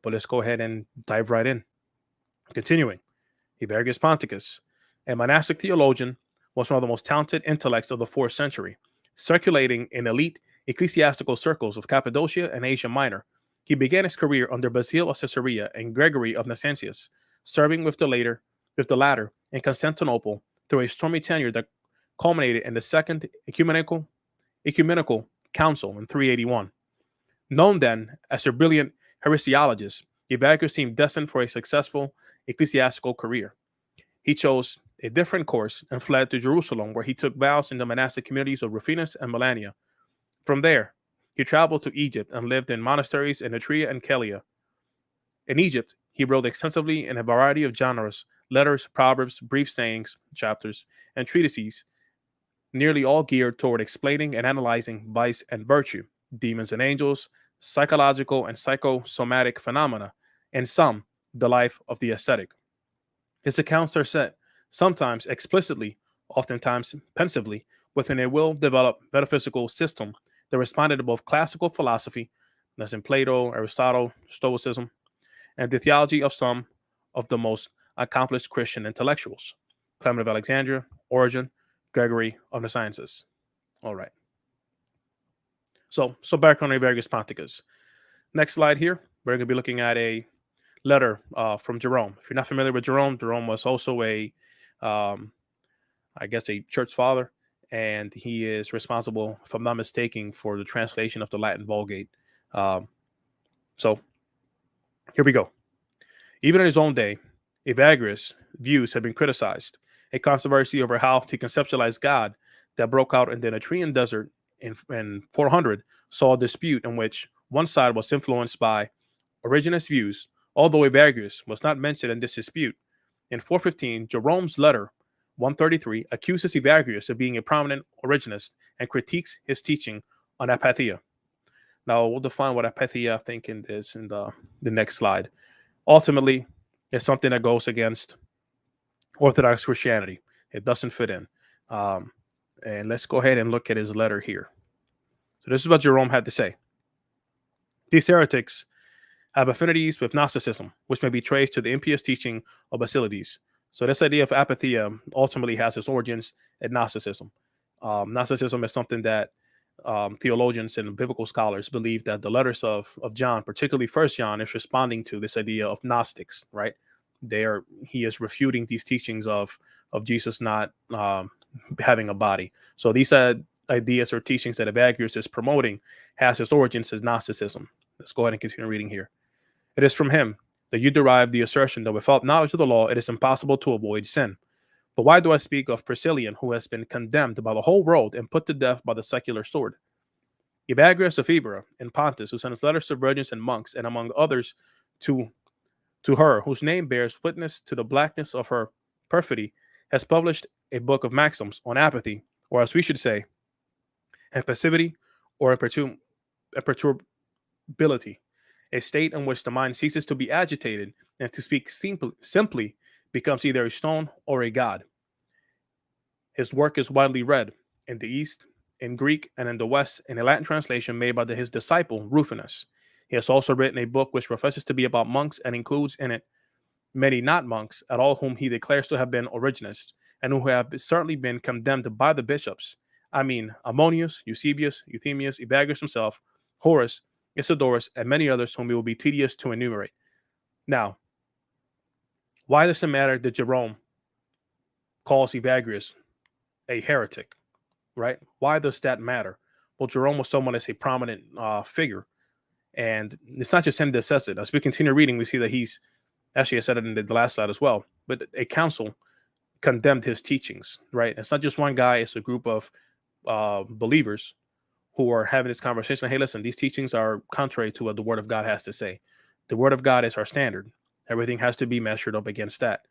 But let's go ahead and dive right in. Continuing, Evagrius Ponticus, a monastic theologian, was one of the most talented intellects of the 4th century, circulating in elite ecclesiastical circles of Cappadocia and Asia Minor. He began his career under Basil of Caesarea and Gregory of Nazianzus, serving with the latter in Constantinople through a stormy tenure that culminated in the Second Ecumenical Council in 381. Known then as a brilliant heresiologist, Evagrius seemed destined for a successful ecclesiastical career. He chose a different course and fled to Jerusalem, where he took vows in the monastic communities of Rufinus and Melania. From there, he traveled to Egypt and lived in monasteries in Etruria and Celia. In Egypt, he wrote extensively in a variety of genres: letters, proverbs, brief sayings, chapters, and treatises, nearly all geared toward explaining and analyzing vice and virtue, demons and angels, psychological and psychosomatic phenomena, and some, the life of the ascetic. His accounts are set, sometimes explicitly, oftentimes pensively, within a well-developed metaphysical system that responded to both classical philosophy, as in Plato, Aristotle, Stoicism, and the theology of some of the most accomplished Christian intellectuals: Clement of Alexandria, Origen, Gregory of Nazianzus. All right. So background on Evagrius Ponticus. Next slide here, we're going to be looking at a letter from Jerome. If you're not familiar with Jerome, Jerome was also a church father, and he is responsible, if I'm not mistaken, for the translation of the Latin Vulgate. So here we go. Even in his own day, Evagrius' views have been criticized. A controversy over how to conceptualize God that broke out in the Etruscan desert in 400 saw a dispute in which one side was influenced by Origenist views, although Evagrius was not mentioned in this dispute. In 415, Jerome's letter 133 accuses Evagrius of being a prominent Origenist and critiques his teaching on apatheia. Now, we'll define what apatheia, I think, in the next slide. Ultimately, it's something that goes against Orthodox Christianity. It doesn't fit in. And let's go ahead and look at his letter here. So this is what Jerome had to say. These heretics have affinities with Gnosticism, which may be traced to the impious teaching of Basilides. So this idea of apatheia ultimately has its origins in Gnosticism. Gnosticism is something that theologians and biblical scholars believe that the letters of John, particularly First John, is responding to this idea of Gnostics, right? He is refuting these teachings of Jesus not having a body. So these ideas or teachings that Evagrius is promoting has its origins as Gnosticism. Let's go ahead and continue reading here. It is from him that you derive the assertion that without knowledge of the law, it is impossible to avoid sin. But why do I speak of Priscillian, who has been condemned by the whole world and put to death by the secular sword? Evagrius of Ibera in Pontus, who sends letters to virgins and monks, and among others to her, whose name bears witness to the blackness of her perfidy, has published a book of maxims on apathy, or as we should say, impassivity or imperturbability, a state in which the mind ceases to be agitated and, to speak simply, becomes either a stone or a god. His work is widely read in the East, in Greek, and in the West, in a Latin translation made by his disciple Rufinus. He has also written a book which professes to be about monks and includes in it many not monks at all, whom he declares to have been Origenists, and who have certainly been condemned by the bishops. I mean, Ammonius, Eusebius, Euthemius, Evagrius himself, Horace, Isidorus, and many others whom it will be tedious to enumerate. Now, why does it matter that Jerome calls Evagrius a heretic, right? Why does that matter? Well, Jerome was someone as a prominent figure, and it's not just him that says it. As we continue reading, we see that he's, actually I said it in the last slide as well, but a council condemned his teachings, right? It's not just one guy, it's a group of believers who are having this conversation. Hey, listen, these teachings are contrary to what the Word of God has to say. The Word of God is our standard. Everything has to be measured up against that.